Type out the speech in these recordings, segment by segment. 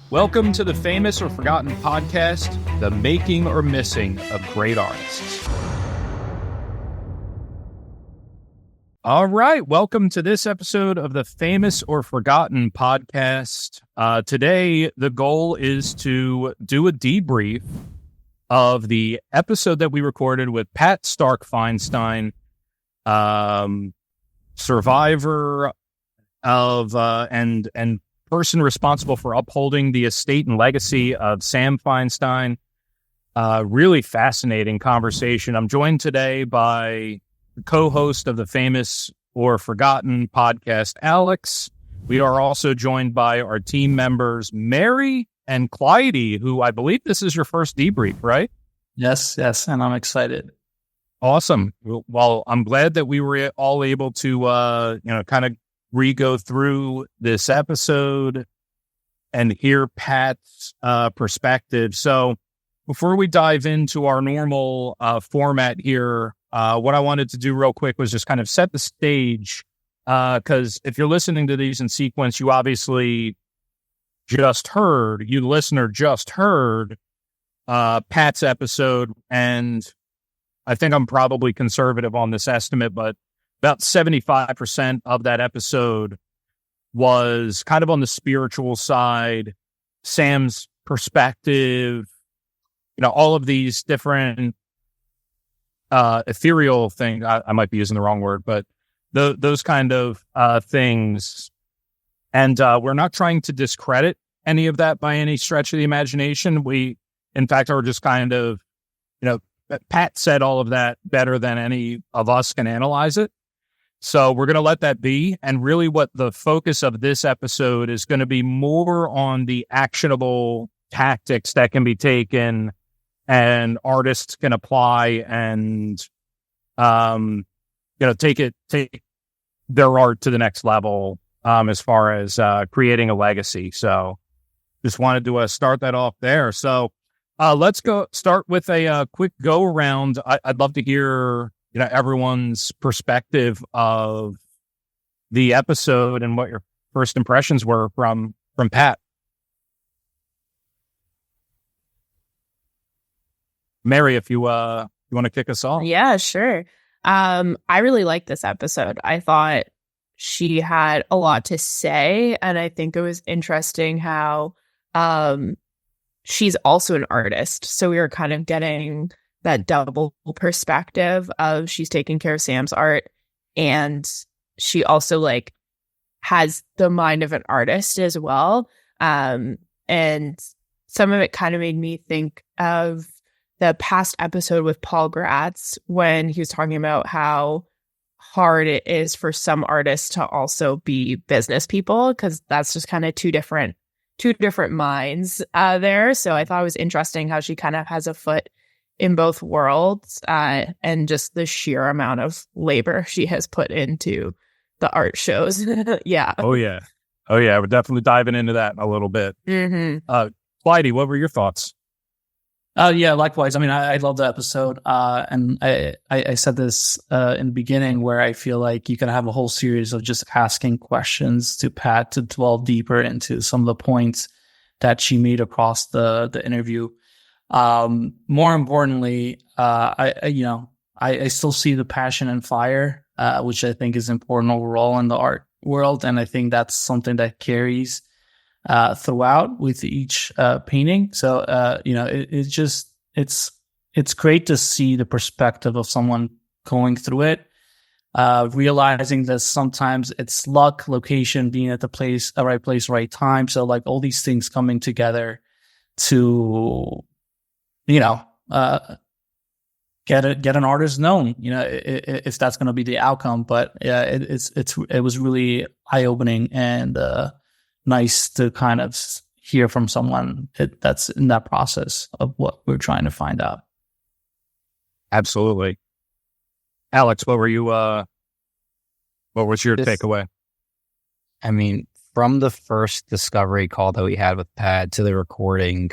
Welcome to the Famous or Forgotten podcast, the making or missing of great artists. All right, welcome to this episode of the Famous or Forgotten podcast. Today, the goal is to do a debrief of the episode that we recorded with Pat Stark-Feinstein, survivor of and person responsible for upholding the estate and legacy of Sam Feinstein. Really fascinating conversation. I'm joined today by the co-host of the Famous or Forgotten podcast, Alex. We are also joined by our team members, Mary and Clyde, who I believe this is your first debrief, right? Yes, and I'm excited. Awesome. Well, I'm glad that we were all able to, kind of re-go through this episode and hear Pat's perspective. So before we dive into our normal format here, what I wanted to do real quick was just kind of set the stage, because if you're listening to these in sequence, you obviously you listener just heard Pat's episode, and I think I'm probably conservative on this estimate, but about 75% of that episode was kind of on the spiritual side, Sam's perspective, all of these different ethereal things. I might be using the wrong word, but those kind of things. And we're not trying to discredit any of that by any stretch of the imagination. We, in fact, are just kind of, Pat said all of that better than any of us can analyze it. So we're going to let that be. And really what the focus of this episode is going to be more on the actionable tactics that can be taken and artists can apply and, take their art to the next level, as far as, creating a legacy. So just wanted to start that off there. So, let's start with a quick go around. I'd love to hear everyone's perspective of the episode and what your first impressions were from Pat. Mary, if you want to kick us off. Yeah, sure. I really liked this episode. I thought she had a lot to say, and I think it was interesting how she's also an artist. So we were kind of getting that double perspective of she's taking care of Sam's art, and she also has the mind of an artist as well. And some of it kind of made me think of the past episode with Paul Gratz when he was talking about how hard it is for some artists to also be business people, because that's just kind of two different minds there. So I thought it was interesting how she kind of has a foot in both worlds, and just the sheer amount of labor she has put into the art shows. Yeah. Oh yeah. We're definitely diving into that in a little bit. Mm-hmm. Clyde, what were your thoughts? Yeah, likewise. I mean, I love the episode. And I said this in the beginning, where I feel like you can have a whole series of just asking questions to Pat to delve deeper into some of the points that she made across the interview. More importantly, I still see the passion and fire, which I think is important overall in the art world. And I think that's something that carries throughout with each painting. So, it's great to see the perspective of someone going through it, realizing that sometimes it's luck, location, being at the right place, right time. So all these things coming together to, get an artist known, if that's going to be the outcome. But yeah, it was really eye-opening and nice to kind of hear from someone that's in that process of what we're trying to find out. Absolutely. Alex, what was your takeaway? I mean, from the first discovery call that we had with Pat to the recording,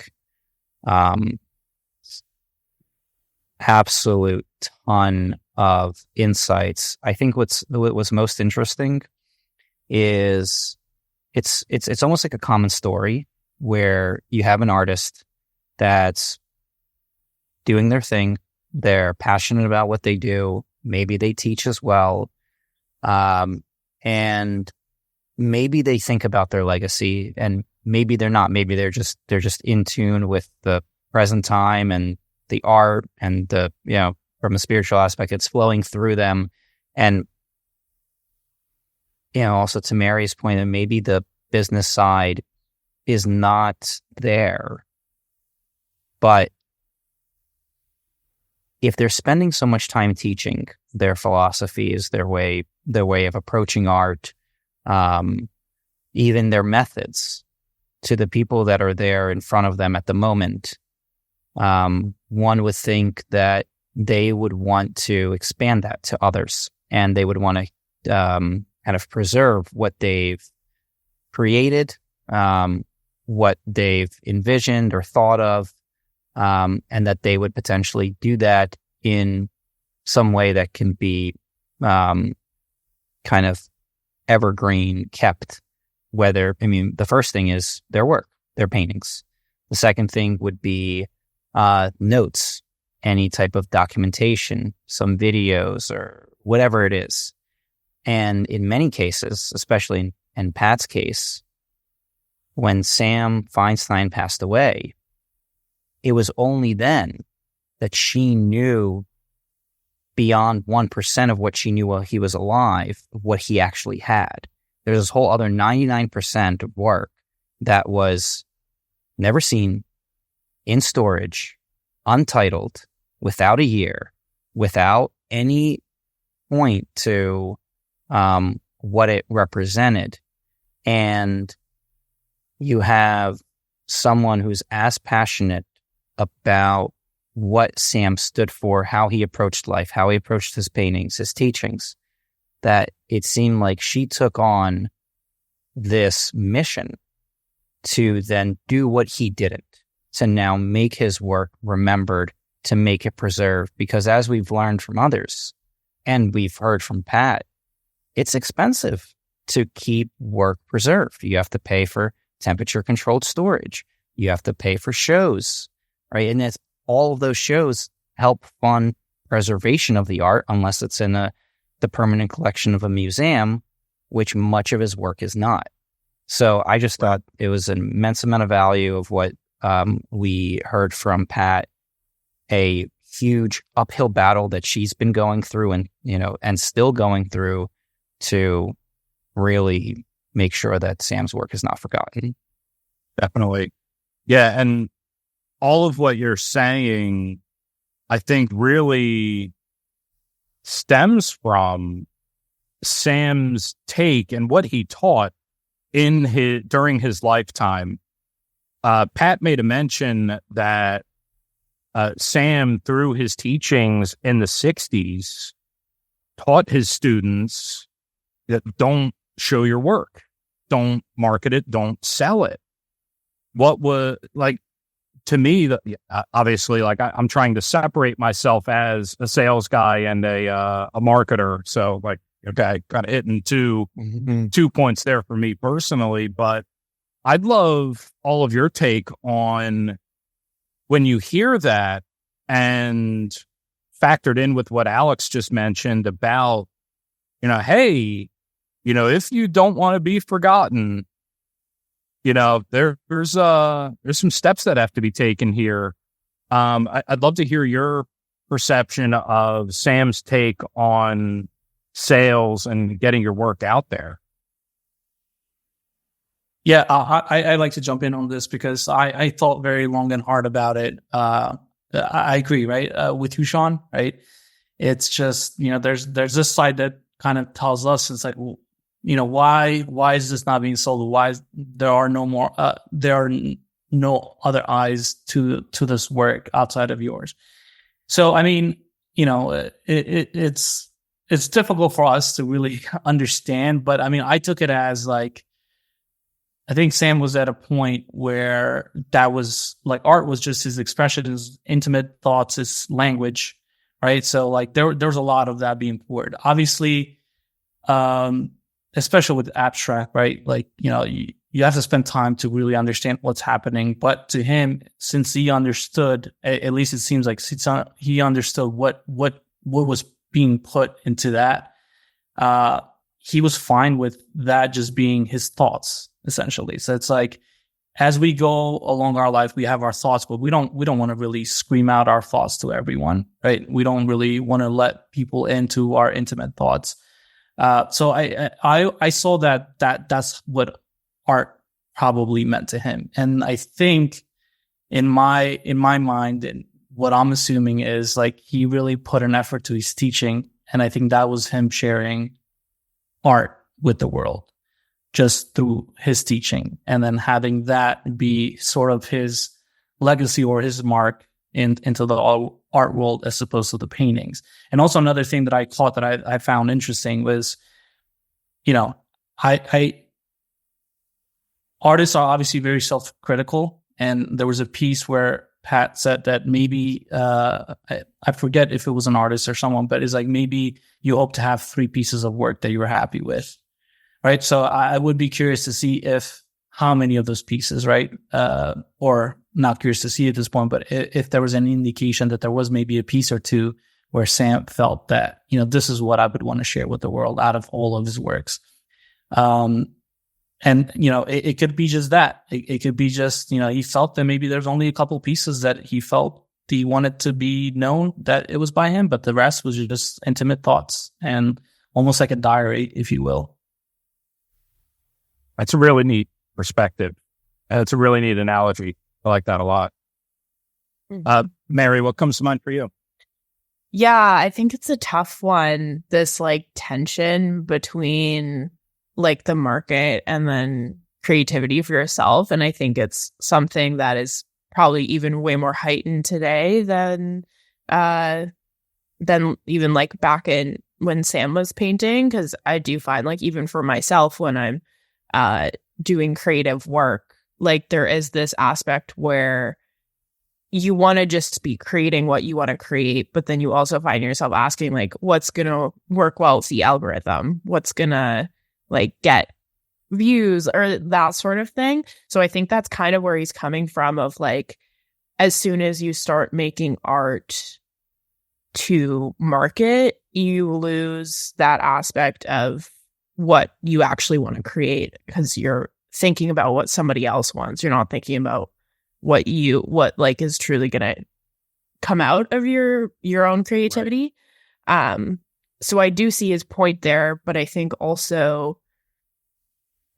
absolute ton of insights. I think what was most interesting is it's almost like a common story where you have an artist that's doing their thing. They're passionate about what they do. Maybe they teach as well. And maybe they think about their legacy, and maybe they're not. Maybe they're just in tune with the present time and the art and the, from a spiritual aspect, it's flowing through them. And, also to Mary's point, that maybe the business side is not there. But if they're spending so much time teaching their philosophies, their way of approaching art, even their methods to the people that are there in front of them at the moment, one would think that they would want to expand that to others, and they would want to kind of preserve what they've created, what they've envisioned or thought of, and that they would potentially do that in some way that can be kind of evergreen, kept. The first thing is their work, their paintings. The second thing would be notes, any type of documentation, some videos or whatever it is. And in many cases, especially in Pat's case, when Sam Feinstein passed away, it was only then that she knew beyond 1% of what she knew while he was alive, what he actually had. There's this whole other 99% of work that was never seen, in storage, untitled, without a year, without any point to what it represented. And you have someone who's as passionate about what Sam stood for, how he approached life, how he approached his paintings, his teachings, that it seemed like she took on this mission to then do what he didn't, to now make his work remembered, to make it preserved. Because as we've learned from others, and we've heard from Pat, it's expensive to keep work preserved. You have to pay for temperature-controlled storage. You have to pay for shows, right? And it's all of those shows help fund preservation of the art, unless it's in the permanent collection of a museum, which much of his work is not. So I just thought it was an immense amount of value of what we heard from Pat, a huge uphill battle that she's been going through and still going through to really make sure that Sam's work is not forgotten. Definitely. Yeah. And all of what you're saying, I think, really stems from Sam's take and what he taught during his lifetime. Pat made a mention that Sam, through his teachings in the 60s, taught his students that don't show your work, don't market it, don't sell it. What was, like, to me, obviously, like, I'm trying to separate myself as a sales guy and a marketer. So, like, okay, kind of hitting two points there for me personally. But I'd love all of your take on when you hear that and factored in with what Alex just mentioned about, hey, if you don't want to be forgotten, there's some steps that have to be taken here. I'd love to hear your perception of Sam's take on sales and getting your work out there. Yeah, I like to jump in on this because I thought very long and hard about it. I agree, right, with you, Sean, right? It's just, there's this side that kind of tells us, it's like, why is this not being sold? Why there are no other eyes to this work outside of yours? So, I mean, it's difficult for us to really understand, but I mean, I took it as like, I think Sam was at a point where that was like, art was just his expression, his intimate thoughts, his language, right? So like there was a lot of that being poured. Obviously, especially with abstract, right? Like, you you have to spend time to really understand what's happening. But to him, since he understood, at least it seems like he understood what was being put into that, he was fine with that just being his thoughts, essentially. So it's like, as we go along our life, we have our thoughts, but we don't want to really scream out our thoughts to everyone, right? We don't really want to let people into our intimate thoughts. So I saw that's what art probably meant to him. And I think in my mind, and what I'm assuming is like, he really put an effort to his teaching. And I think that was him sharing art with the world just through his teaching, and then having that be sort of his legacy or his mark into the art world as opposed to the paintings. And also another thing that I caught that I found interesting was, artists are obviously very self-critical, and there was a piece where Pat said that maybe, I forget if it was an artist or someone, but it's like, maybe you hope to have 3 pieces of work that you were happy with. Right. So I would be curious to see how many of those pieces, right? Or not curious to see at this point, but if there was any indication that there was maybe a piece or 2 where Sam felt that, this is what I would want to share with the world out of all of his works. And, it could be just that. It could be just, he felt that maybe there's only a couple pieces that he felt he wanted to be known that it was by him, but the rest was just intimate thoughts and almost like a diary, if you will. That's a really neat perspective. It's a really neat analogy. I like that a lot. Mary, what comes to mind for you? Yeah, I think it's a tough one. This like tension between like the market and then creativity for yourself. And I think it's something that is probably even way more heightened today than even like back in when Sam was painting. Because I do find like even for myself when I'm doing creative work, like there is this aspect where you want to just be creating what you want to create, but then you also find yourself asking like, what's going to work well with the algorithm? What's going to like get views or that sort of thing? So I think that's kind of where he's coming from, of like, as soon as you start making art to market, you lose that aspect of what you actually want to create, because you're thinking about what somebody else wants. You're not thinking about what like is truly going to come out of your own creativity. Right. So I do see his point there, but I think also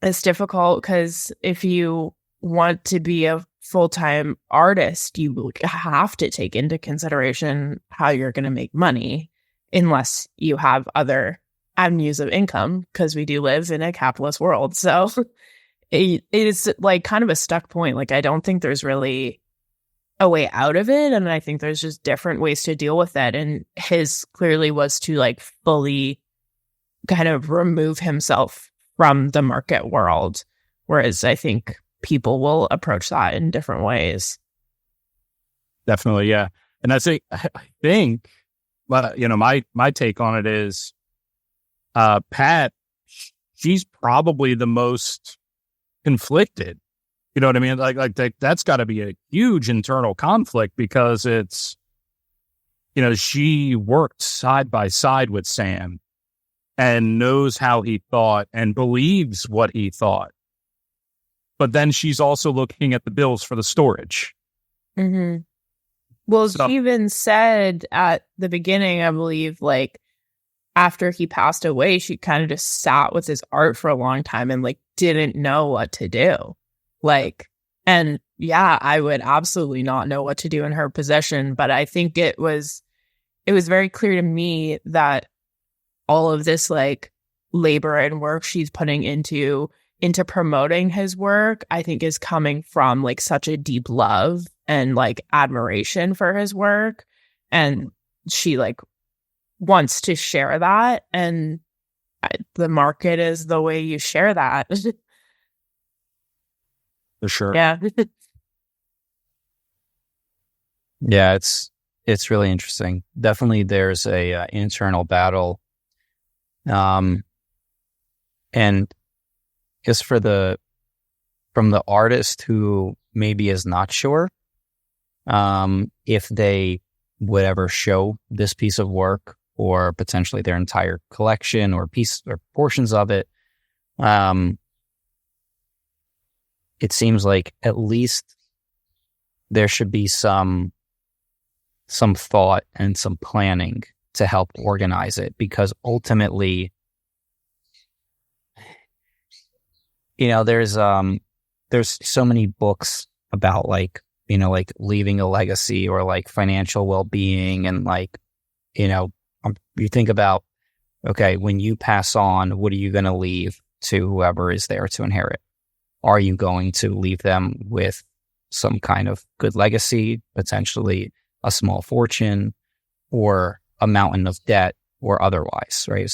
it's difficult because if you want to be a full-time artist, you have to take into consideration how you're going to make money, unless you have other avenues of income, because we do live in a capitalist world. So it is like kind of a stuck point. Like, I don't think there's really a way out of it. And I think there's just different ways to deal with it. And his clearly was to like fully kind of remove himself from the market world. Whereas I think people will approach that in different ways. Definitely. Yeah. And I think, my take on it is, Pat, she's probably the most conflicted. You know what I mean? Like that's got to be a huge internal conflict, because it's, she worked side by side with Sam and knows how he thought and believes what he thought. But then she's also looking at the bills for the storage. Mm-hmm. Well, she even said at the beginning, I believe, like, after he passed away, she kind of just sat with his art for a long time and like didn't know what to do. Like, and yeah, I would absolutely not know what to do in her position. But I think it was very clear to me that all of this like labor and work she's putting into promoting his work, I think is coming from like such a deep love and like admiration for his work. And she like wants to share that, and the market is the way you share that. For sure. Yeah. Yeah, it's really interesting. Definitely there's a internal battle. And just for the from the artist who maybe is not sure if they would ever show this piece of work or potentially their entire collection or piece or portions of it. It seems like at least there should be some thought and some planning to help organize it, because ultimately, there's so many books about like leaving a legacy or like financial well-being, and like, you think about, okay, when you pass on, what are you going to leave to whoever is there to inherit? Are you going to leave them with some kind of good legacy, potentially a small fortune, or a mountain of debt, or otherwise, right?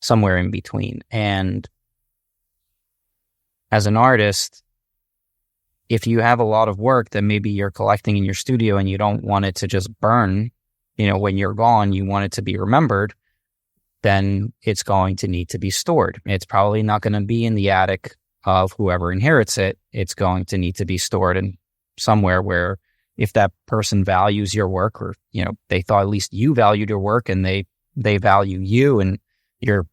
Somewhere in between. And as an artist, if you have a lot of work that maybe you're collecting in your studio and you don't want it to just burn, when you're gone, you want it to be remembered, then it's going to need to be stored. It's probably not going to be in the attic of whoever inherits it. It's going to need to be stored in somewhere where, if that person values your work, or, they thought at least you valued your work and they value you and your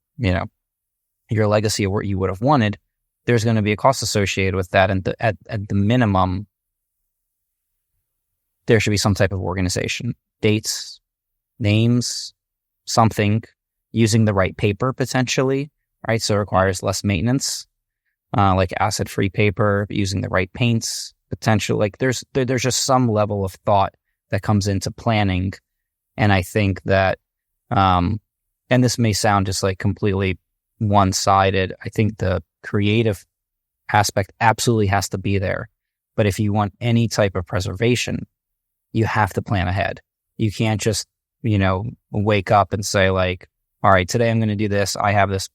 legacy of what you would have wanted, there's going to be a cost associated with that. And at the minimum, there should be some type of organization, dates, names, something, using the right paper potentially, right? So it requires less maintenance, like acid-free paper, using the right paints, potential. Like there's just some level of thought that comes into planning. And I think that, and this may sound just like completely one-sided, I think the creative aspect absolutely has to be there. But if you want any type of preservation, you have to plan ahead. You can't just, wake up and say like, all right, today I'm going to do this. I have this,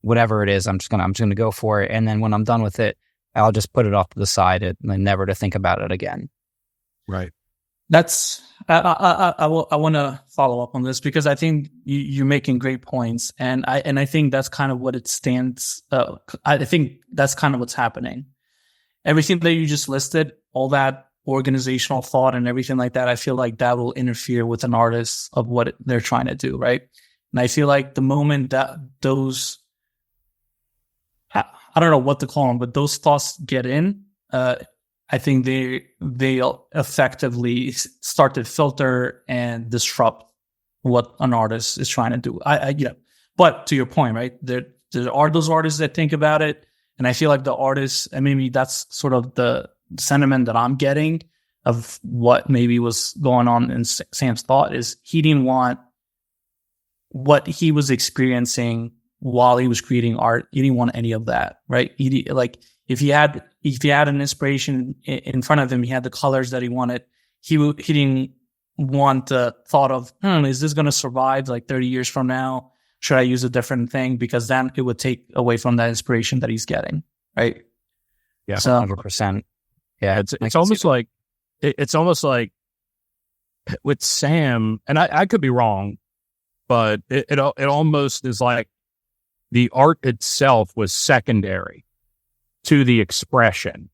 whatever it is, I'm just going to go for it. And then when I'm done with it, I'll just put it off to the side and never to think about it again. Right. That's I want to follow up on this, because I think you're making great points, and I think that's kind of what it stands. I think that's kind of what's happening. Everything that you just listed, all that organizational thought and everything like that, I feel like that will interfere with an artist of what they're trying to do, right? And I feel like the moment that those, I don't know what to call them, but those thoughts get in, I think they'll effectively start to filter and disrupt what an artist is trying to do. But to your point, right? There are those artists that think about it, and I feel like the artists, and maybe that's sort of the sentiment that I'm getting of what maybe was going on in Sam's thought, is he didn't want what he was experiencing while he was creating art. He didn't want any of that, right? If he had an inspiration in front of him, he had the colors that he wanted. He didn't want the thought of, is this going to survive like 30 years from now? Should I use a different thing? Because then it would take away from that inspiration that he's getting, right? Yeah, so, 100%. Yeah, it's almost like with Sam, and I could be wrong, but it almost is like the art itself was secondary to the expression.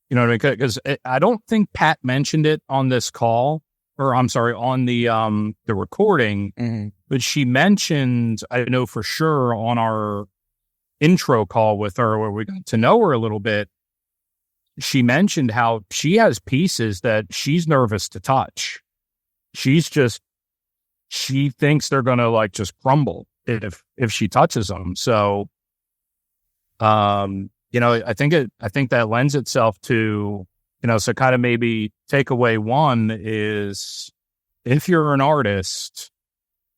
You know what I mean? Because I don't think Pat mentioned it on this call, or I'm sorry, on the recording, but she mentioned, I know for sure, on our intro call with her where we got to know her a little bit, she mentioned how she has pieces that she's nervous to touch. She thinks they're going to like just crumble if she touches them. So, I think that lends itself to, so kind of maybe takeaway one is, if you're an artist,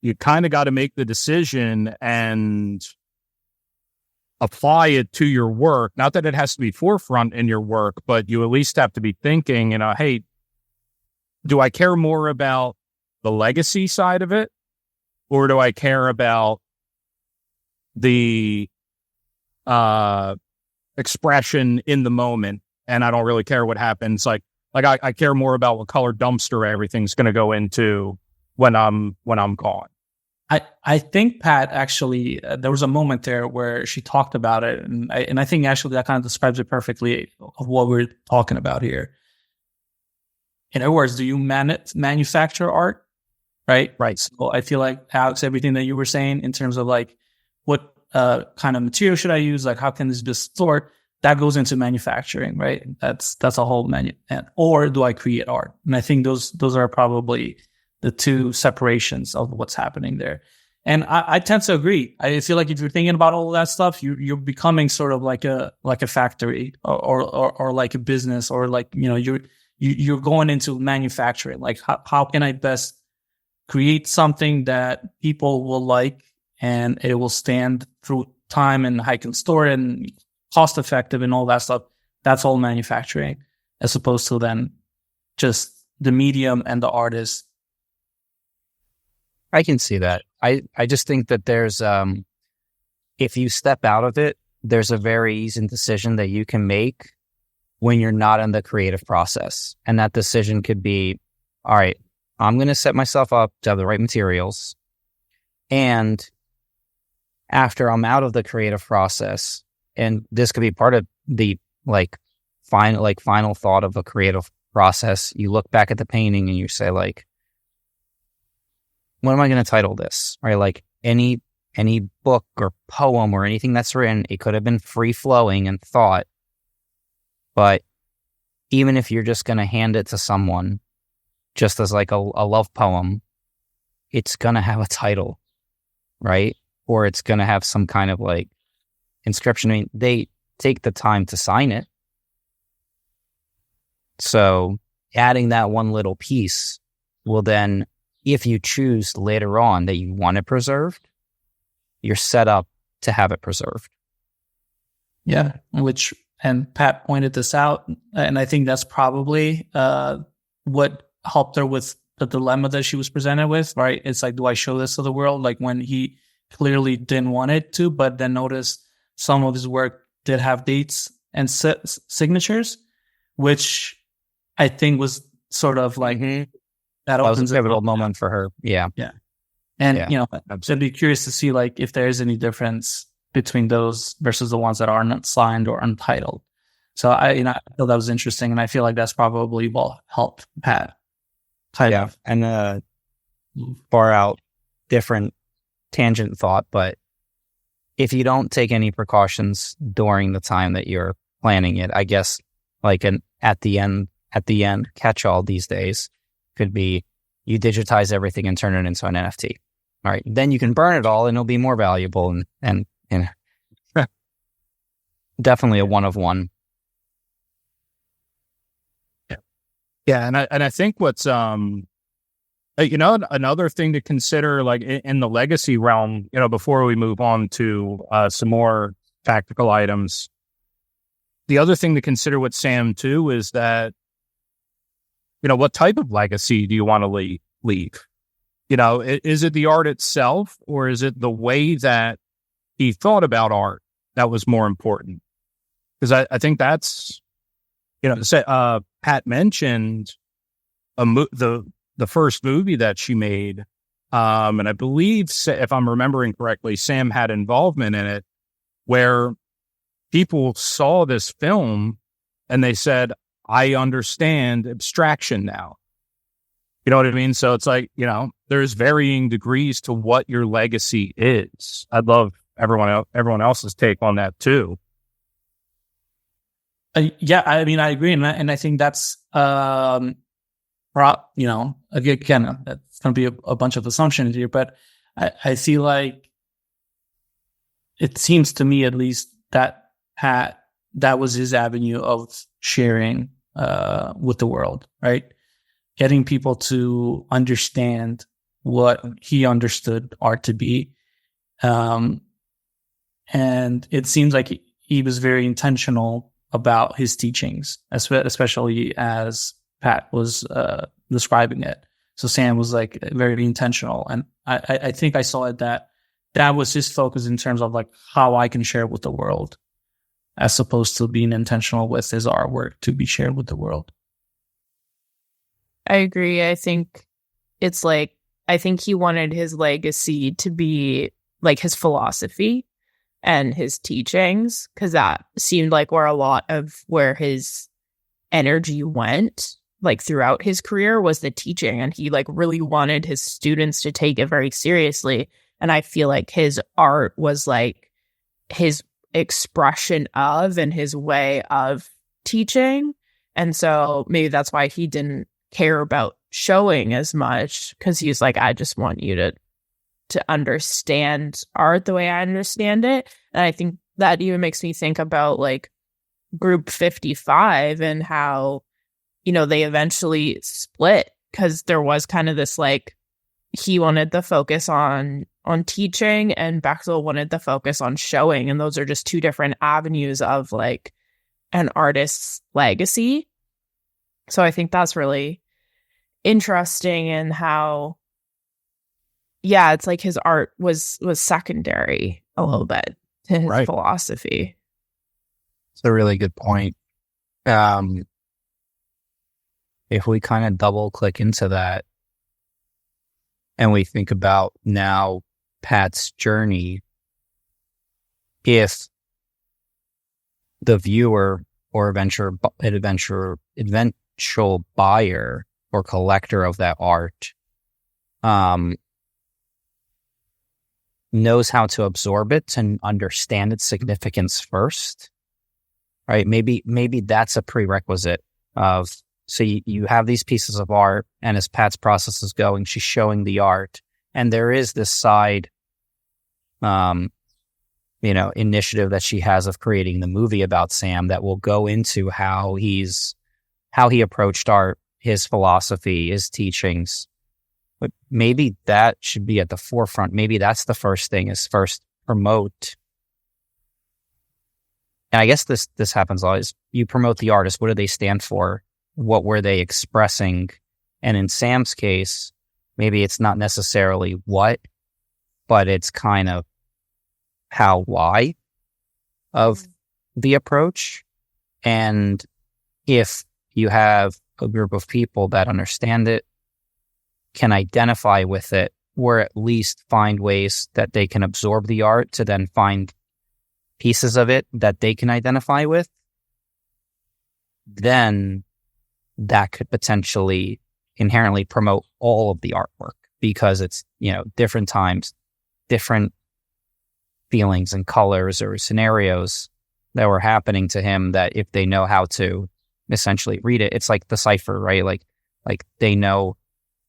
you kind of got to make the decision and apply it to your work. Not that it has to be forefront in your work, but you at least have to be thinking, hey, do I care more about the legacy side of it, or do I care about the expression in the moment, and I don't really care what happens? Like I care more about what color dumpster everything's going to go into when I'm gone. I think Pat actually, there was a moment there where she talked about it, and I think actually that kind of describes it perfectly of what we're talking about here. In other words, do you manufacture art? Right. So I feel like, Alex, everything that you were saying in terms of like what kind of material should I use, like how can this be stored, that goes into manufacturing, right? That's a whole or do I create art? And I think those are probably the two separations of what's happening there. And I tend to agree. I feel like if you're thinking about all of that stuff, you're becoming sort of like a factory or like a business, or like, you're going into manufacturing. Like how can I best create something that people will like and it will stand through time, and I can store it and cost effective and all that stuff. That's all manufacturing, as opposed to then just the medium and the artist. I can see that. I just think that there's, if you step out of it, there's a very easy decision that you can make when you're not in the creative process. And that decision could be, all right, I'm going to set myself up to have the right materials. And after I'm out of the creative process, and this could be part of the final thought of a creative process, you look back at the painting and you say, like, what am I going to title this? Right? Like any book or poem or anything that's written, it could have been free flowing and thought. But even if you're just going to hand it to someone just as like a love poem, it's going to have a title, right? Or it's going to have some kind of like inscription. I mean, they take the time to sign it. So adding that one little piece will then, if you choose later on that you want it preserved, you're set up to have it preserved. Yeah, and Pat pointed this out, and I think that's probably what helped her with the dilemma that she was presented with, right? It's like, do I show this to the world? Like when he clearly didn't want it to, but then noticed some of his work did have dates and signatures, which I think was sort of like that was a pivotal moment for her. Yeah. Yeah. And, I'd be curious to see like if there is any difference between those versus the ones that are not signed or untitled. So I feel that was interesting, and I feel like that's probably will help Pat. And far out different tangent thought, but if you don't take any precautions during the time that you're planning it, I guess like an at the end catch all these days could be you digitize everything and turn it into an NFT. All right, then you can burn it all and it'll be more valuable and definitely a one of one. Yeah, and I think what's another thing to consider, like in the legacy realm, before we move on to some more tactical items, the other thing to consider with Sam too is that, what type of legacy do you want to leave? Is it the art itself, or is it the way that he thought about art that was more important? Because I think that's, Pat mentioned the first movie that she made, and I believe, if I'm remembering correctly, Sam had involvement in it, where people saw this film and they said, I understand abstraction now. You know what I mean? So it's like, there's varying degrees to what your legacy is. I'd love everyone else's take on that too. Yeah, I mean, I agree, and I think that's again, that's going to be a bunch of assumptions here, but I feel like it seems to me, at least, that that was his avenue of sharing with the world, right? Getting people to understand what he understood art to be, and it seems like he was very intentional about his teachings, especially as Pat was describing it. So Sam was like very intentional, and I think I saw it that was his focus in terms of like how I can share with the world, as opposed to being intentional with his artwork to be shared with the world. I agree. I think it's like I think he wanted his legacy to be like his philosophy and his teachings, because that seemed like where a lot of where his energy went, like throughout his career, was the teaching. And he like really wanted his students to take it very seriously. And I feel like his art was like his expression of and his way of teaching. And so maybe that's why he didn't care about showing as much, because he's like, I just want you to understand art the way I understand it. And I think that even makes me think about like Group 55 and how, you know, they eventually split, because there was kind of this like, he wanted the focus on teaching and Bechtel wanted the focus on showing. And those are just two different avenues of like an artist's legacy. So I think that's really interesting in how, yeah, it's like his art was secondary a little bit to his philosophy. It's a really good point. If we kind of double click into that and we think about now Pat's journey, if the viewer or eventual buyer or collector of that art knows how to absorb it and understand its significance first, right? Maybe that's a prerequisite of, so you have these pieces of art, and as Pat's process is going, she's showing the art, and there is this side, initiative that she has of creating the movie about Sam that will go into how he approached art, his philosophy, his teachings. But maybe that should be at the forefront. Maybe that's the first thing, is first promote. And I guess this happens a lot, is you promote the artist. What do they stand for? What were they expressing? And in Sam's case, maybe it's not necessarily what, but it's kind of how, why of the approach. And if you have a group of people that understand it, can identify with it, or at least find ways that they can absorb the art to then find pieces of it that they can identify with, then that could potentially inherently promote all of the artwork, because it's, different times, different feelings and colors or scenarios that were happening to him, that if they know how to essentially read it, it's like the cipher, right? Like they know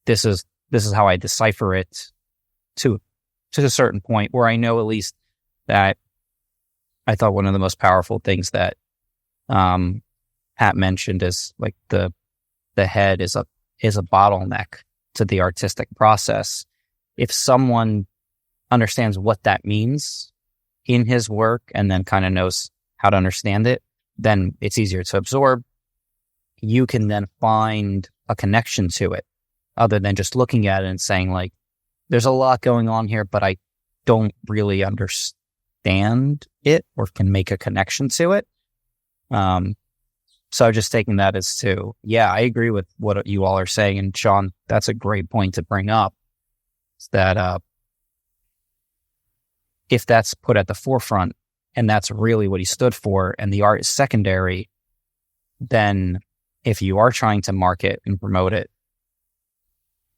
this is how I decipher it to a certain point, where I know at least that I thought one of the most powerful things that Pat mentioned is like the head is a bottleneck to the artistic process. If someone understands what that means in his work and then kind of knows how to understand it, then it's easier to absorb. You can then find a connection to it, other than just looking at it and saying like, there's a lot going on here, but I don't really understand it or can make a connection to it. So just taking that as to, yeah, I agree with what you all are saying. And Sean, that's a great point to bring up, is that if that's put at the forefront and that's really what he stood for, and the art is secondary, then if you are trying to market and promote it,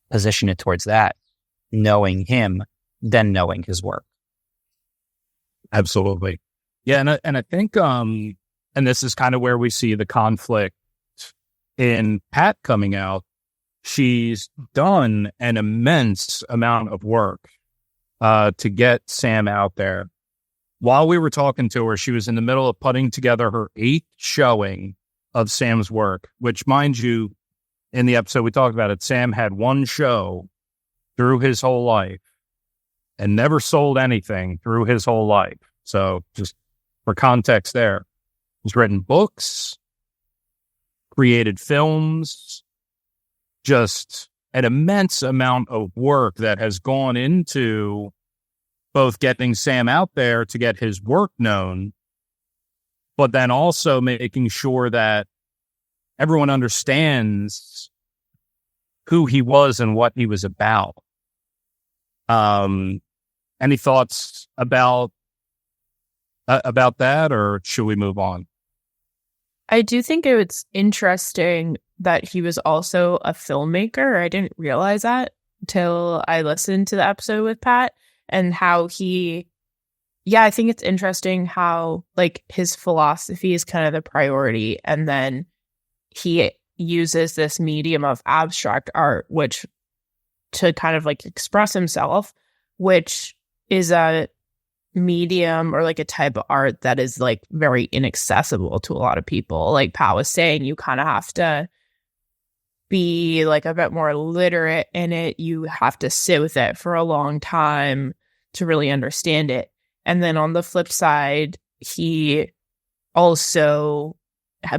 position it towards that, knowing him, then knowing his work. Absolutely. Yeah. And I think, and this is kind of where we see the conflict in Pat coming out. She's done an immense amount of work to get Sam out there. While we were talking to her, she was in the middle of putting together her 8th showing of Sam's work, which, mind you, in the episode we talked about it, Sam had one show through his whole life and never sold anything through his whole life. So just for context there, he's written books, created films, just an immense amount of work that has gone into both getting Sam out there to get his work known, but then also making sure that everyone understands who he was and what he was about. Any thoughts about that, or should we move on? I do think it's interesting that he was also a filmmaker. I didn't realize that till I listened to the episode with Pat, and how I think it's interesting how like his philosophy is kind of the priority, and then he uses this medium of abstract art, which to kind of like express himself, which is a medium or like a type of art that is like very inaccessible to a lot of people. Like Pat was saying, you kind of have to be like a bit more literate in it. You have to sit with it for a long time to really understand it. And then on the flip side, he also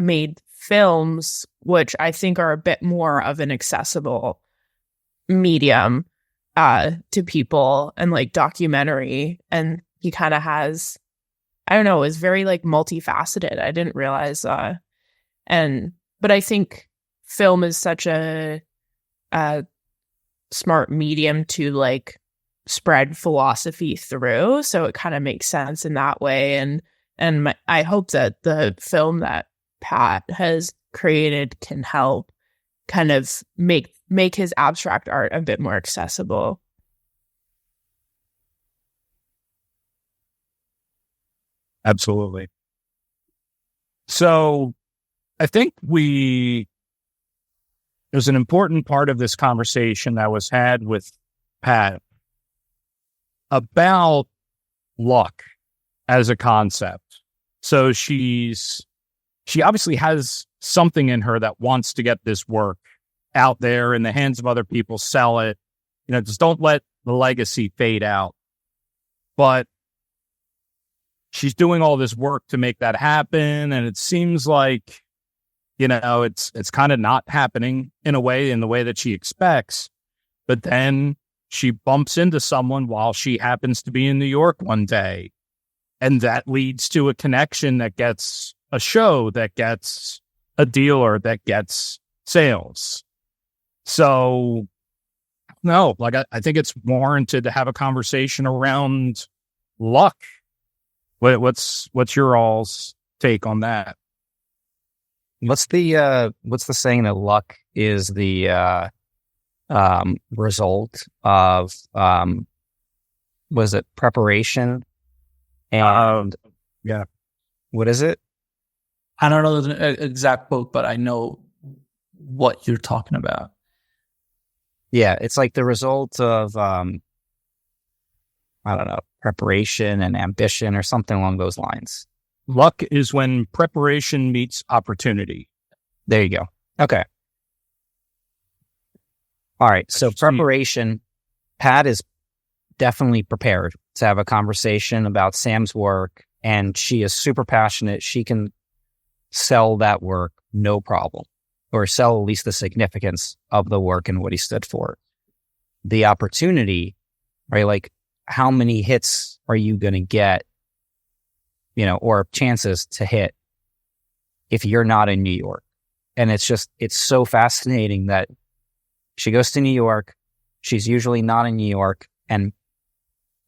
made films, which I think are a bit more of an accessible medium to people, and like documentary. And he kind of has, I don't know, is very like multifaceted. I didn't realize, but I think film is such a smart medium to like spread philosophy through, so it kind of makes sense in that way. And I hope that the film that Pat has created can help kind of make his abstract art a bit more accessible. Absolutely. So I think there's an important part of this conversation that was had with Pat about luck as a concept. So she obviously has something in her that wants to get this work out there in the hands of other people, sell it, just don't let the legacy fade out. But she's doing all this work to make that happen. And it seems like, it's kind of not happening in the way that she expects. But then she bumps into someone while she happens to be in New York one day. And that leads to a connection that gets a show, that gets a dealer, that gets sales. So, no, like I think it's warranted to have a conversation around luck. What's your all's take on that? What's the saying that luck is the result of was it preparation and yeah, what is it? I don't know the exact quote, but I know what you're talking about. Yeah, it's like the result of I don't know, preparation and ambition or something along those lines. Luck is when preparation meets opportunity. There you go. Okay. All right. So preparation, Pat is definitely prepared to have a conversation about Sam's work, and she is super passionate. She can sell that work, no problem, or sell at least the significance of the work and what he stood for. The opportunity, right? Like, how many hits are you going to get, or chances to hit if you're not in New York? And it's so fascinating that she goes to New York. She's usually not in New York, and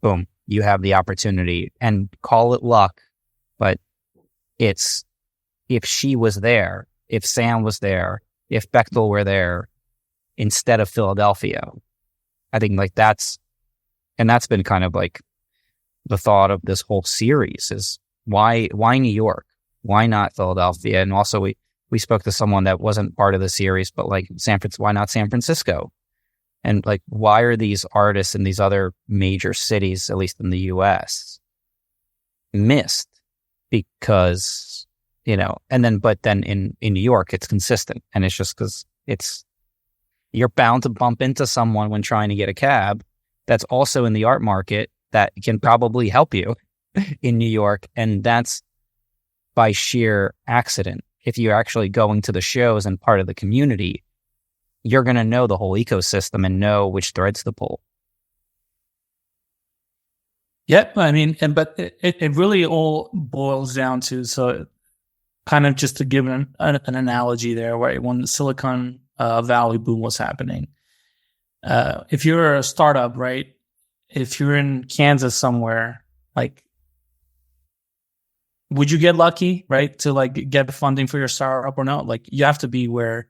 boom, you have the opportunity. And call it luck, but it's, if she was there, if Sam was there, if Bechtel were there instead of Philadelphia, I think like that's been kind of like the thought of this whole series is why New York? Why not Philadelphia? And also we spoke to someone that wasn't part of the series, but like why not San Francisco? And like, why are these artists in these other major cities, at least in the US, missed? Because, but then in New York, it's consistent. And it's just because you're bound to bump into someone when trying to get a cab that's also in the art market that can probably help you in New York. And that's by sheer accident. If you're actually going to the shows and part of the community, you're going to know the whole ecosystem and know which threads to pull. Yeah, I mean, but it really all boils down to, so kind of just to give an analogy there, right? When the Silicon Valley boom was happening, if you're a startup, right, if you're in Kansas somewhere, like, would you get lucky, right, to like get funding for your startup or not? Like, you have to be where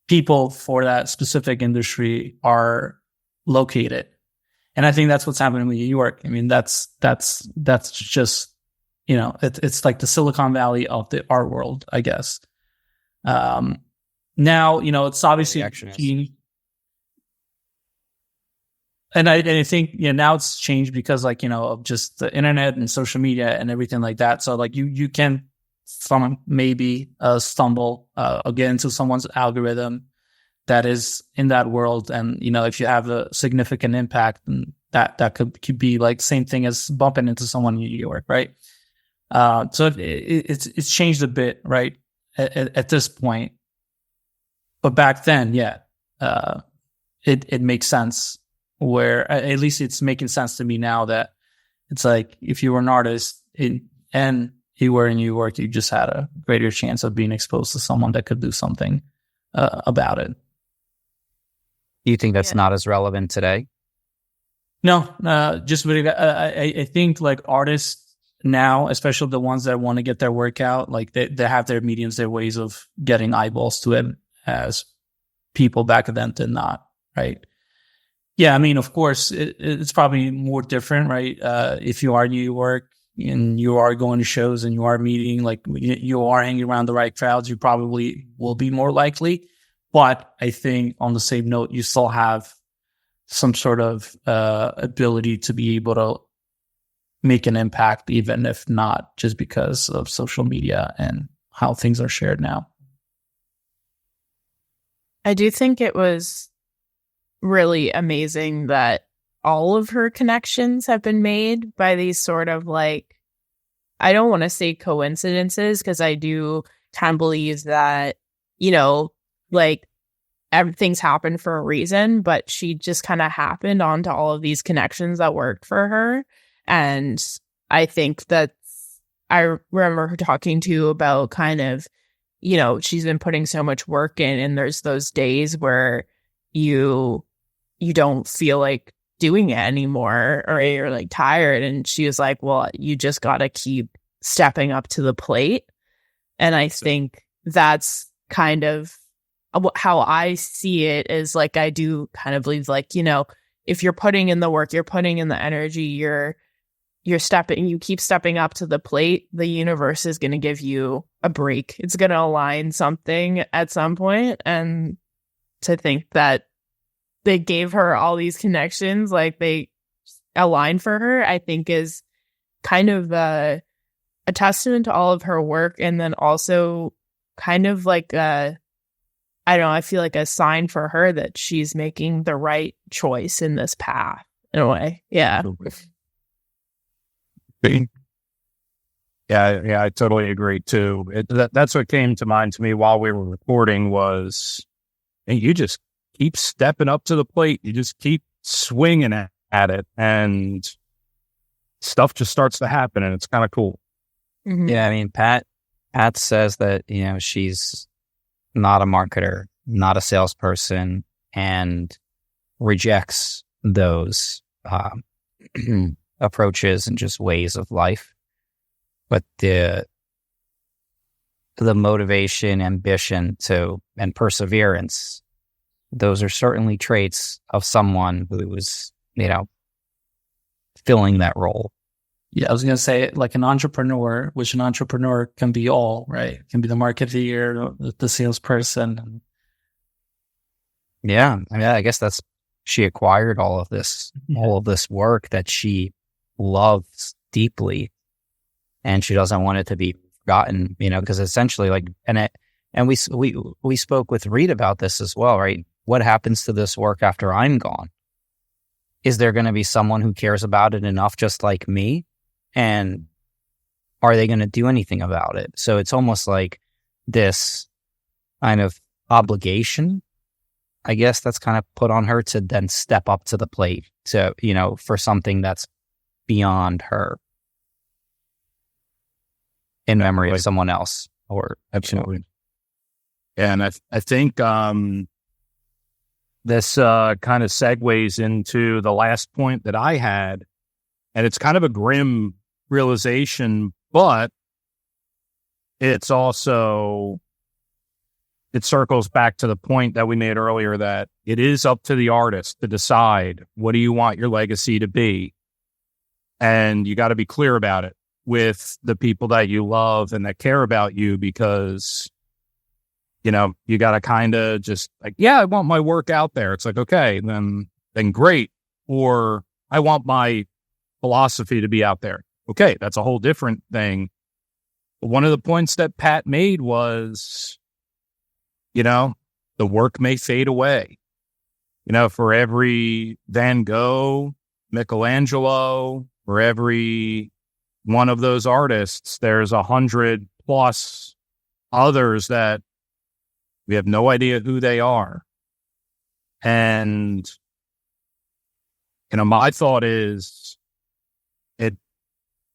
people for that specific industry are located. And I think that's what's happening in New York. I mean, that's just, it's like the Silicon Valley of the art world, I guess. Now, it's obviously, and I think, now it's changed because of just the internet and social media and everything like that. So like you can maybe stumble again into someone's algorithm that is in that world. And, if you have a significant impact, then that could be like same thing as bumping into someone in New York. Right. So it's changed a bit, right. At this point, but back then, it makes sense, where at least it's making sense to me now that it's like, if you were an artist and you were in New York, you just had a greater chance of being exposed to someone that could do something about it. Do you think that's not as relevant today? No, just I think like artists now, especially the ones that want to get their work out, like they have their mediums, their ways of getting eyeballs to it, as people back then did not, right? Yeah, I mean, of course, it's probably more different, right? If you are in New York and you are going to shows and you are meeting, like you are hanging around the right crowds, you probably will be more likely. But I think on the same note, you still have some sort of ability to be able to make an impact, even if not just because of social media and how things are shared now. I do think it was really amazing that all of her connections have been made by these sort of like, I don't want to say coincidences, because I do kind of believe that, like everything's happened for a reason, but she just kind of happened onto all of these connections that worked for her. And I think that I remember her talking to you about kind of, she's been putting so much work in, and there's those days where you don't feel like doing it anymore, or you're like tired. And she was like, well, you just got to keep stepping up to the plate. And I think that's kind of how I see it, is like, I do kind of believe like, if you're putting in the work, you're putting in the energy, you keep stepping up to the plate, the universe is going to give you a break. It's going to align something at some point. And to think that they gave her all these connections, like they aligned for her, I think is kind of a testament to all of her work. And then also kind of like I don't know, I feel like a sign for her that she's making the right choice in this path in a way. Yeah. Yeah, I totally agree too. That's what came to mind to me while we were recording was, and you just keep stepping up to the plate. You just keep swinging at it, and stuff just starts to happen, and it's kind of cool. Mm-hmm. Yeah, I mean, Pat says that, she's not a marketer, not a salesperson, and rejects those approaches and just ways of life. But the motivation, ambition and perseverance, those are certainly traits of someone who was, filling that role. Yeah, I was going to say, like an entrepreneur, which an entrepreneur can be all, right? Can be the marketeer, the salesperson. Yeah, I mean, I guess she acquired all of this work that she loves deeply, and she doesn't want it to be forgotten, because essentially, like, and we spoke with Reed about this as well, right? What happens to this work after I'm gone? Is there going to be someone who cares about it enough, just like me? And are they going to do anything about it? So it's almost like this kind of obligation, I guess, that's kind of put on her to then step up to the plate to, for something that's beyond her, in memory of someone else. Or absolutely. Yeah, and I think this kind of segues into the last point that I had, and it's kind of a grim realization, but it's also, it circles back to the point that we made earlier that it is up to the artist to decide, what do you want your legacy to be? And you got to be clear about it with the people that you love and that care about you, because, you know, you got to kind of just like, yeah, I want my work out there. It's like, okay, then great. Or I want my philosophy to be out there. Okay, that's a whole different thing. But one of the points that Pat made was, you know, the work may fade away. You know, for every Van Gogh, Michelangelo, for every one of those artists, there's 100 plus others that we have no idea who they are. And, you know, my thought is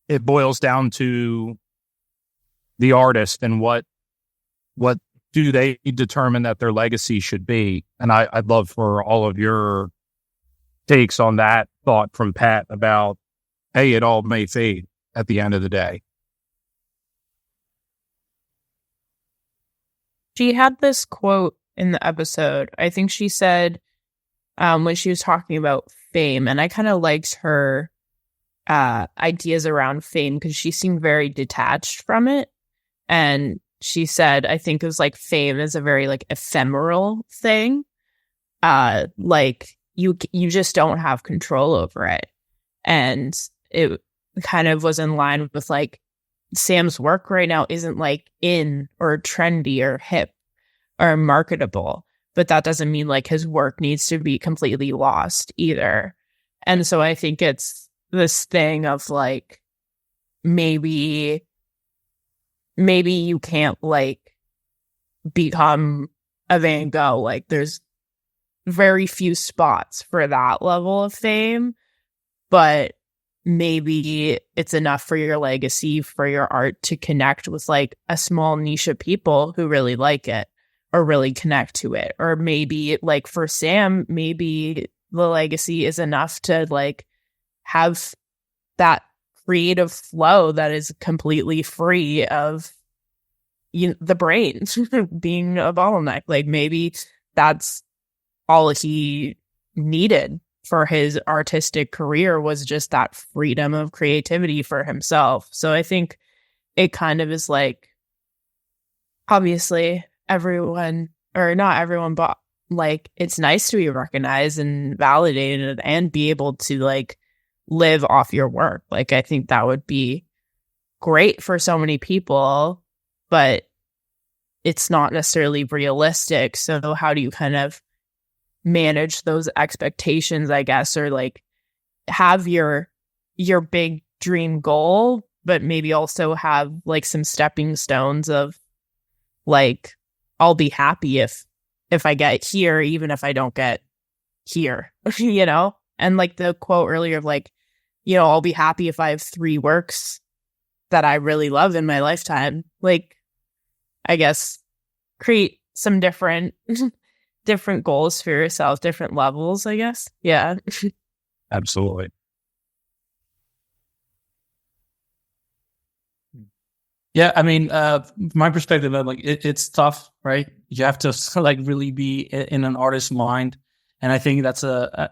it boils down to the artist and what do they determine that their legacy should be. And I'd love for all of your takes on that thought from Pat about, hey, it all may fade at the end of the day. She had this quote in the episode. I think she said when she was talking about fame, and I kind of liked her ideas around fame because she seemed very detached from it. And she said, I think it was like fame is a very like ephemeral thing. Like you just don't have control over it. And it kind of was in line with like Sam's work right now isn't like in or trendy or hip or marketable, but that doesn't mean like his work needs to be completely lost either. And so I think it's this thing of like, maybe you can't like become a Van Gogh. Like there's very few spots for that level of fame, but maybe it's enough for your legacy, for your art to connect with like a small niche of people who really like it or really connect to it. Or maybe like for Sam, maybe the legacy is enough to like have that creative flow that is completely free of the brain being a bottleneck. Like maybe that's all he needed for his artistic career was just that freedom of creativity for himself. So I think it kind of is like, obviously everyone, or not everyone, but like it's nice to be recognized and validated and be able to like live off your work. Like I think that would be great for so many people, but it's not necessarily realistic. So how do you kind of manage those expectations, I guess, or like have your big dream goal, but maybe also have like some stepping stones of like, I'll be happy if I get here, even if I don't get here, you know? And like the quote earlier of like, you know, I'll be happy if I have 3 works that I really love in my lifetime. Like, I guess create some different goals for yourself, different levels, I guess. Yeah. Absolutely. Yeah, I mean, from my perspective, like it's tough, right? You have to like really be in an artist's mind, and I think that's a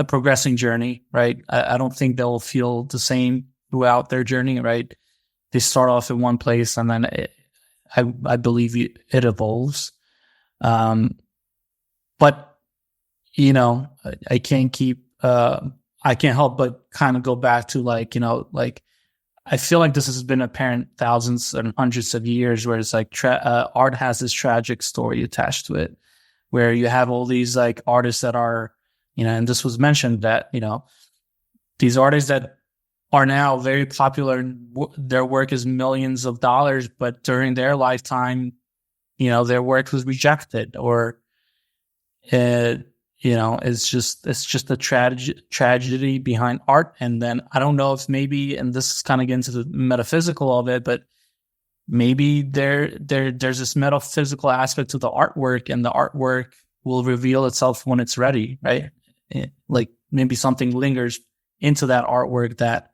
progressing journey, right? I don't think they'll feel the same throughout their journey, right? They start off in one place, and then I believe it evolves. But you know, I can't help but kind of go back to like, you know, like. I feel like this has been apparent thousands and hundreds of years where it's like art has this tragic story attached to it, where you have all these like artists that are, you know, and this was mentioned that, you know, these artists that are now very popular and their work is millions of dollars, but during their lifetime, you know, their work was rejected or, you know, it's just a tragedy behind art. And then I don't know if maybe, and this is kind of getting to the metaphysical of it, but maybe there's this metaphysical aspect to the artwork, and the artwork will reveal itself when it's ready, right? Like maybe something lingers into that artwork that,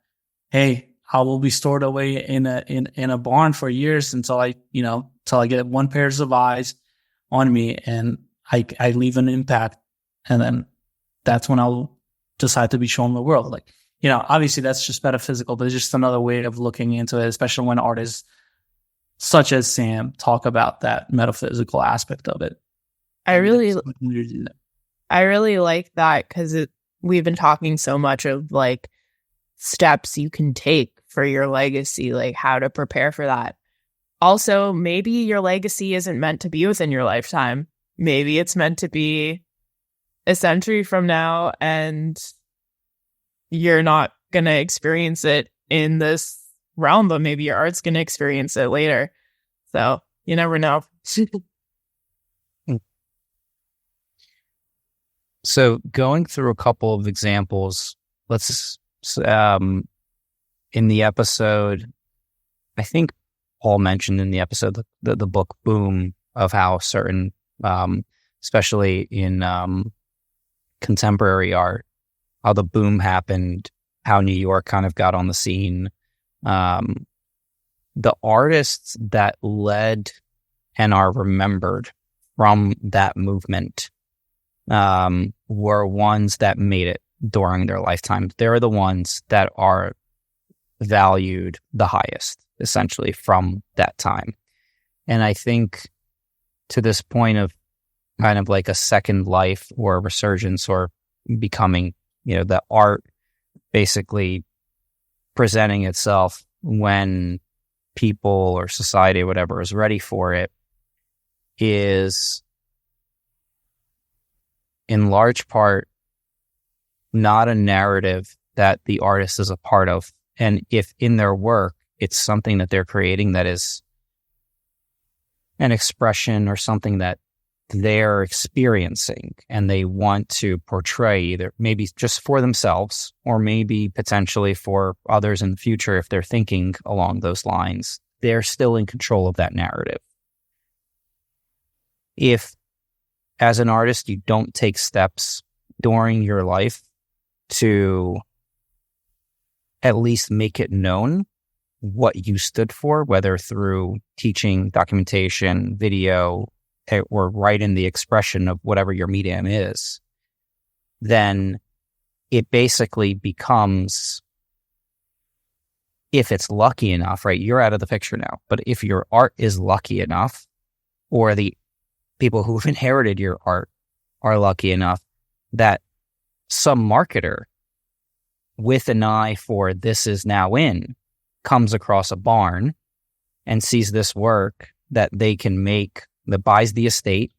hey, I will be stored away in a barn for years until I get one pairs of eyes on me and I leave an impact, and then that's when I'll decide to be shown the world. Like, obviously that's just metaphysical, but it's just another way of looking into it, especially when artists such as Sam talk about that metaphysical aspect of it. I really like that because we've been talking so much of like steps you can take for your legacy, like how to prepare for that. Also, maybe your legacy isn't meant to be within your lifetime. Maybe it's meant to be a century from now, and you're not going to experience it in this realm, but maybe your art's going to experience it later. So you never know. So going through a couple of examples, let's in the episode, I think Paul mentioned in the episode the book Boom, of how certain, especially in contemporary art, how the boom happened, how New York kind of got on the scene. The artists that led and are remembered from that movement were ones that made it during their lifetime. They're the ones that are valued the highest, essentially, from that time. And I think to this point of kind of like a second life or a resurgence or becoming, the art basically presenting itself when people or society or whatever is ready for it, is in large part not a narrative that the artist is a part of. And if in their work, it's something that they're creating that is an expression or something that they're experiencing and they want to portray, either maybe just for themselves or maybe potentially for others in the future, if they're thinking along those lines, they're still in control of that narrative. If, as an artist, you don't take steps during your life to at least make it known what you stood for, whether through teaching, documentation, video, or right in the expression of whatever your medium is, then it basically becomes, if it's lucky enough, right, you're out of the picture now. But if your art is lucky enough, or the people who've inherited your art are lucky enough, that some marketer with an eye for this is now in comes across a barn and sees this work that they can make, that buys the estate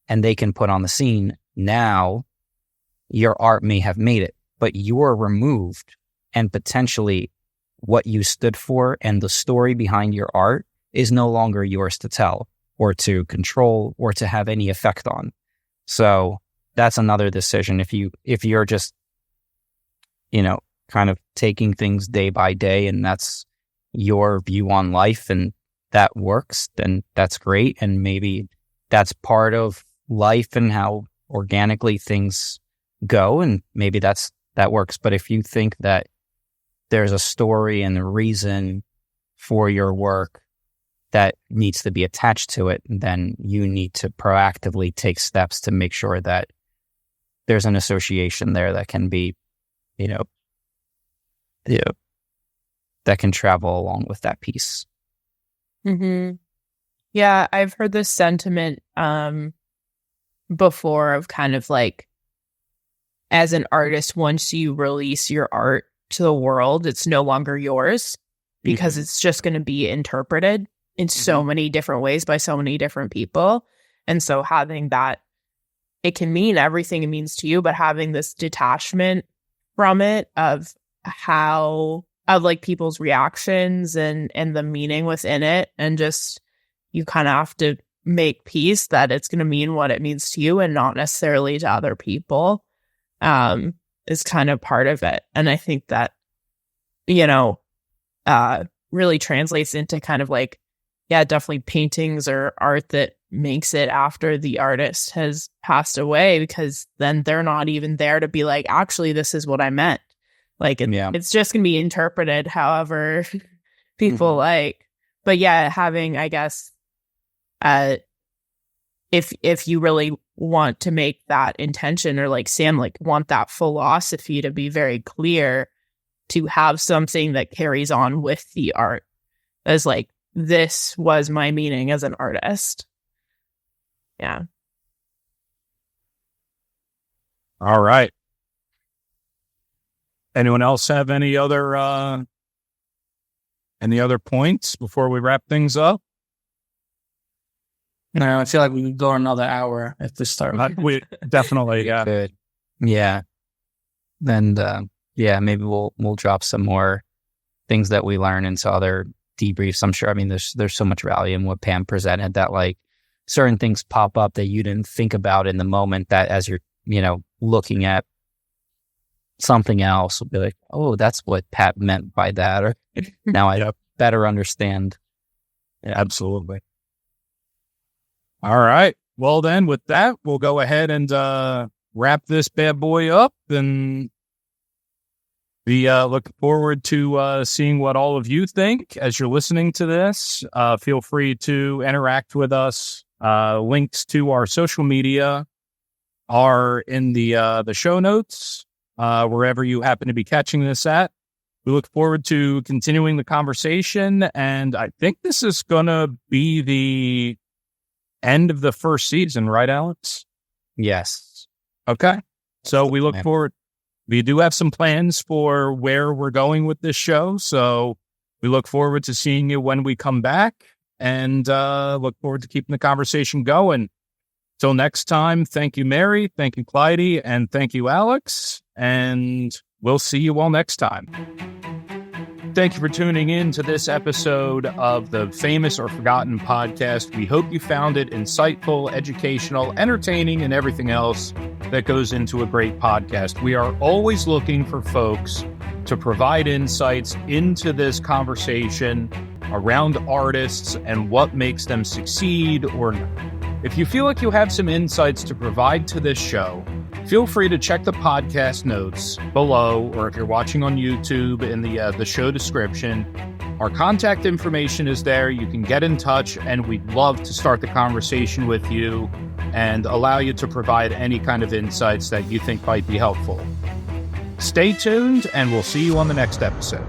and they can put on the scene. Now your art may have made it, but you're removed, and potentially what you stood for and the story behind your art is no longer yours to tell or to control or to have any effect on. So that's another decision. If you're just, kind of taking things day by day and that's your view on life and that works, then that's great. And maybe that's part of life and how organically things go. And maybe that works. But if you think that there's a story and a reason for your work that needs to be attached to it, then you need to proactively take steps to make sure that there's an association there that can be, that can travel along with that piece. Mm-hmm. Yeah, I've heard this sentiment before of kind of like, as an artist, once you release your art to the world, it's no longer yours because it's just going to be interpreted in so many different ways by so many different people. And so having that, it can mean everything it means to you, but having this detachment from it of like people's reactions and the meaning within it, and just you kind of have to make peace that it's going to mean what it means to you and not necessarily to other people, is kind of part of it. And I think that, really translates into kind of like, yeah, definitely paintings or art that makes it after the artist has passed away, because then they're not even there to be like, actually, this is what I meant. Like, it's just going to be interpreted however people like. But yeah, having, I guess, if you really want to make that intention, or like Sam, like want that philosophy to be very clear, to have something that carries on with the art as like, this was my meaning as an artist. Yeah. All right. Anyone else have any other points before we wrap things up? No, I feel like we could go another hour if we start. We definitely, yeah. Good. Yeah. And maybe we'll drop some more things that we learn into other debriefs. I'm sure. I mean, there's so much value in what Pam presented, that like certain things pop up that you didn't think about in the moment, that as you're, looking at something else, will be like, oh, that's what Pat meant by that. Or now I better understand. Yeah, absolutely. All right. Well, then with that, we'll go ahead and wrap this bad boy up, and be looking forward to seeing what all of you think as you're listening to this. Feel free to interact with us. Links to our social media are in the show notes, wherever you happen to be catching this at. We look forward to continuing the conversation, and I think this is going to be the end of the first season, right, Alex? Yes. Okay. So we look forward. We do have some plans for where we're going with this show, so we look forward to seeing you when we come back, and look forward to keeping the conversation going. Till next time, thank you, Mary, thank you, Clyde, and thank you, Alex, and we'll see you all next time. Thank you for tuning in to this episode of the Famous or Forgotten podcast. We hope you found it insightful, educational, entertaining, and everything else that goes into a great podcast. We are always looking for folks to provide insights into this conversation around artists and what makes them succeed or not. If you feel like you have some insights to provide to this show, feel free to check the podcast notes below, or if you're watching on YouTube, in the show description. Our contact information is there. You can get in touch, and we'd love to start the conversation with you and allow you to provide any kind of insights that you think might be helpful. Stay tuned, and we'll see you on the next episode.